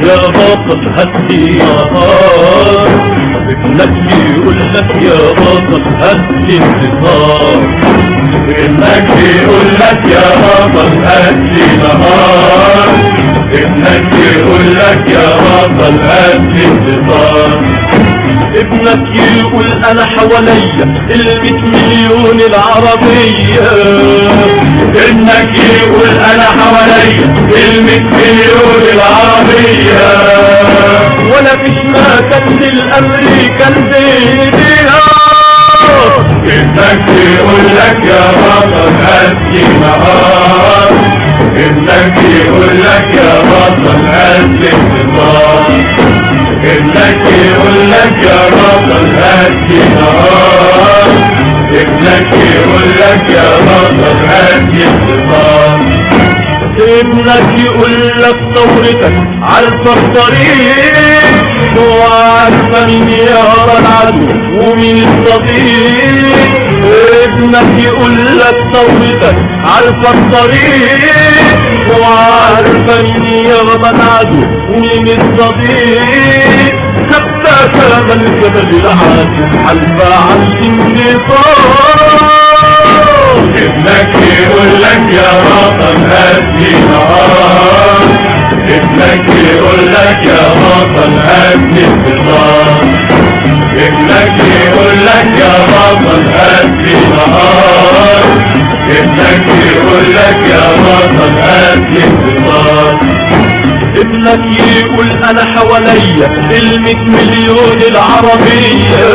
يا بطل هاتلي نهار، ابنك يقول لك يا بطل هاتلي انتصار، ابنك يقول لك يا بطل هاتلي نهار، ابنك يقول لك يا بطل هاتلي انتصار، ابنك يقول انا حواليا ال100 مليون العربية، ابنك يقول انا حواليا ال100 مليون العربية، ولا فيش مكان للامريكان بايديها، ابنك يقول لك يا بطل هاتلي نهار، ابنك يقول لك يا بطل هاتلي انتصار، ابنك يقول لك يا بطل هاتلي نهار، ابنك يقول لك يا بطل هاتلي انتصار، ابنك يقول لك ثورتك عارفة الطريق وعارفة مين يابا العدو ومين الصديق، ابنك يقول لك ثورتك عارفة الطريق وعارفة مين يابا العدو ومين الصديق، حتى كمان الجبل العادي حلفة عن النصار، ابنك يقول لك يا بطل هاتلي نهار، ابنك يقول لك يا بطل هاتلي انتصار، ابنك يقول لك يا بطل هاتلي نهار، ابنك يقول لك يا بطل هاتلي انتصار، ابنك يقول انا حواليا ال100 مليون العربية،